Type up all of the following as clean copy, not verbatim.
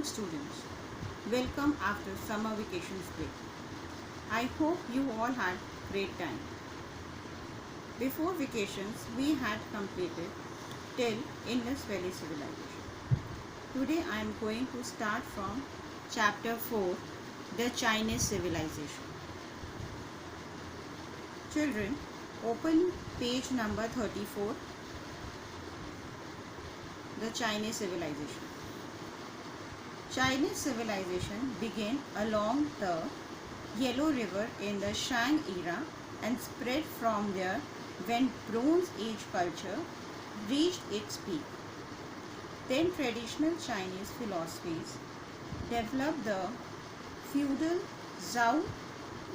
students. Welcome after summer vacations break. I hope you all had great time. Before vacations, we had completed till Indus Valley Civilization. Today I am going to start from chapter 4, the Chinese Civilization. Children, open page number 34, the Chinese Civilization. Chinese civilization began along the Yellow River in the Shang era and spread from there when Bronze Age culture reached its peak. Then traditional Chinese philosophies developed the feudal Zhou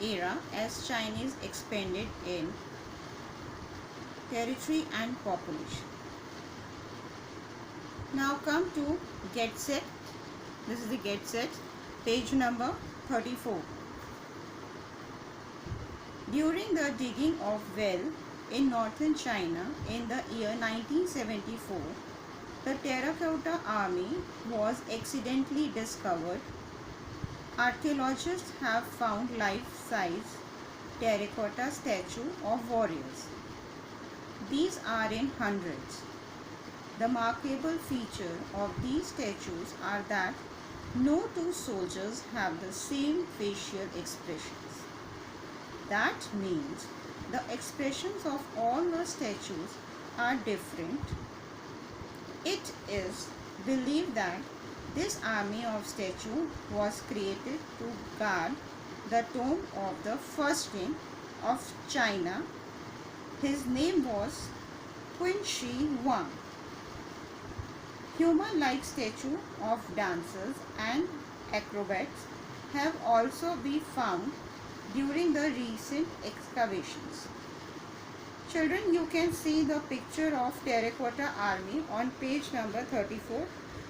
era as Chinese expanded in territory and population. Now come to get set. This is the get set, page number 34. During the digging of well in northern China in the year 1974, the terracotta army was accidentally discovered. Archaeologists have found life-size terracotta statues of warriors. These are in hundreds. The remarkable feature of these statues are that no two soldiers have the same facial expressions. That means the expressions of all the statues are different. It is believed that this army of statues was created to guard the tomb of the first king of China. His name was Qin Shi Huang. Human-like statues of dancers and acrobats have also been found during the recent excavations. Children, you can see the picture of terracotta army on page number 34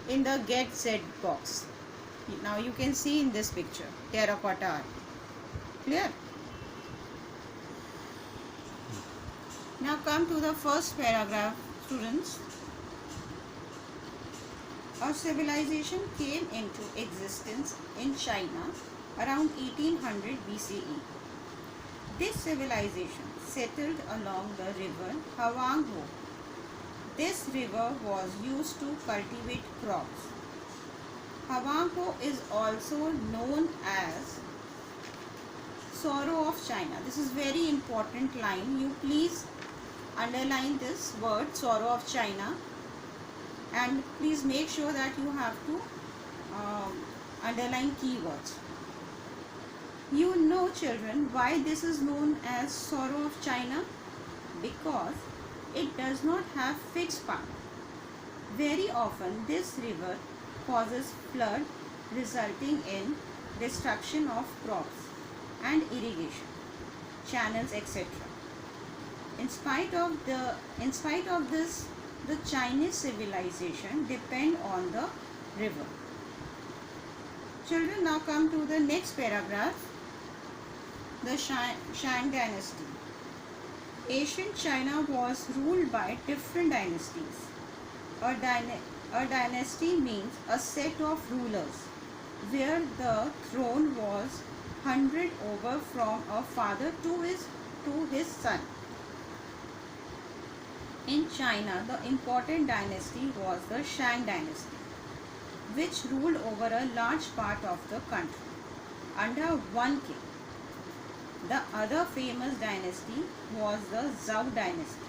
in the get set box. Now you can see in this picture terracotta army. Clear? Now come to the first paragraph, students. A civilization came into existence in China around 1800 BCE. This civilization settled along the river Huanghe. This river was used to cultivate crops. Huanghe is also known as Sorrow of China. This is very important line. You please underline this word, Sorrow of China. And please make sure that you have to underline keywords. You know, children, why this is known as Sorrow of China? Because it does not have fixed path. Very often this river causes flood resulting in destruction of crops and irrigation channels, etc. In spite of this, the Chinese civilization depend on the river. Children, now come to the next paragraph. The Shang dynasty. Ancient China was ruled by different dynasties. A dynasty means a set of rulers where the throne was handed over from a father to his son. In China, the important dynasty was the Shang dynasty, which ruled over a large part of the country under one king. The other famous dynasty was the Zhou dynasty.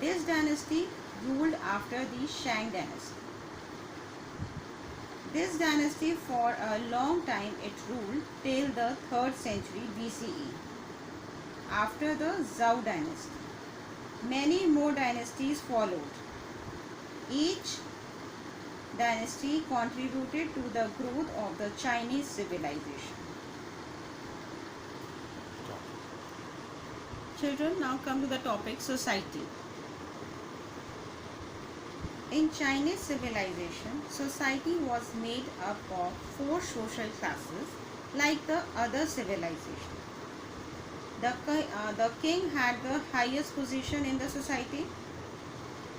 This dynasty ruled after the Shang dynasty. This dynasty for a long time it ruled till the 3rd century BCE. After the Zhou dynasty, many more dynasties followed. Each dynasty contributed to the growth of the Chinese civilization. Children, now come to the topic society. In Chinese civilization, society was made up of 4 social classes like the other civilization. The king had the highest position in the society.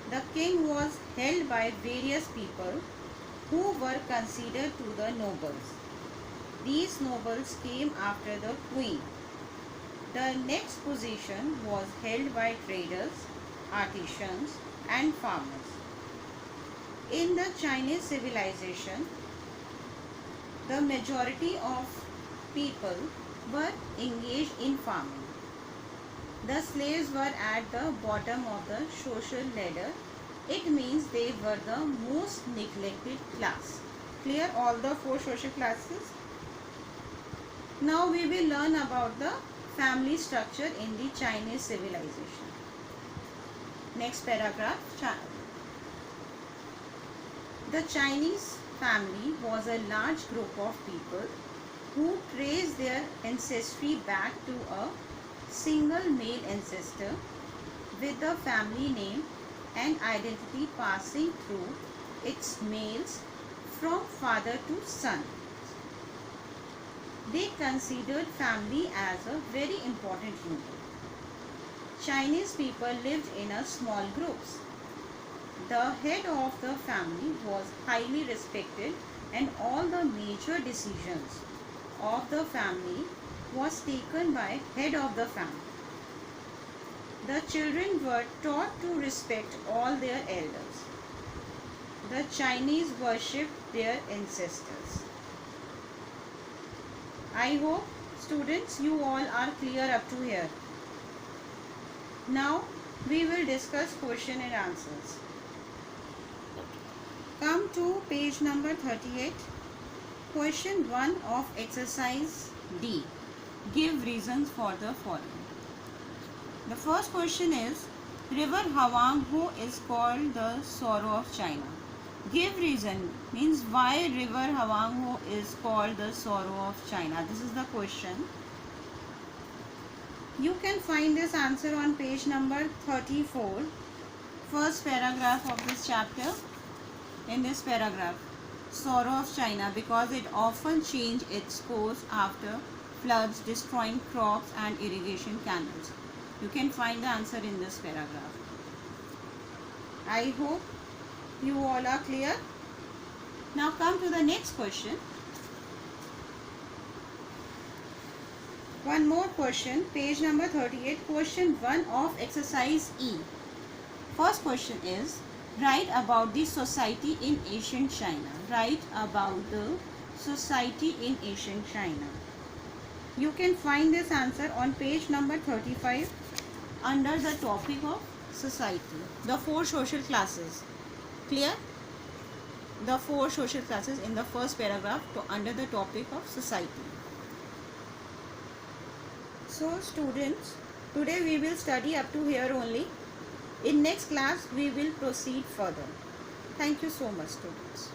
The king was held by various people who were considered to the nobles. These nobles came after the queen. The next position was held by traders, artisans, and farmers. In the Chinese civilization, the majority of people were engaged in farming. The slaves were at the bottom of the social ladder. It means they were the most neglected class. Clear all the four social classes? Now we will learn about the family structure in the Chinese civilization. Next paragraph. The Chinese family was a large group of people who traced their ancestry back to a single male ancestor with the family name and identity passing through its males from father to son. They considered family as a very important unit. Chinese people lived in a small groups. The head of the family was highly respected and all the major decisions of the family was taken by head of the family. The children were taught to respect all their elders. The Chinese worshipped their ancestors. I hope students you all are clear up to here. Now we will discuss question and answers. Come to page number 38. Question 1 of exercise D. Give reasons for the following. The first question is, River Huanghe is called the sorrow of China. Give reason means why River Huanghe is called the sorrow of China. This is the question. You can find this answer on page number 34, first paragraph of this chapter. In this paragraph, sorrow of China, because it often changed its course after floods destroying crops and irrigation canals. You can find the answer in this paragraph. I hope you all are clear. Now come to the next question. One more question, page number 38, question 1 of exercise E. First question is, write about the society in ancient China. Write about the society in ancient China. You can find this answer on page number 35 under the topic of society. The four social classes. Clear? The four social classes in the first paragraph under the topic of society. So students, today we will study up to here only. In next class we will proceed further. Thank you so much students.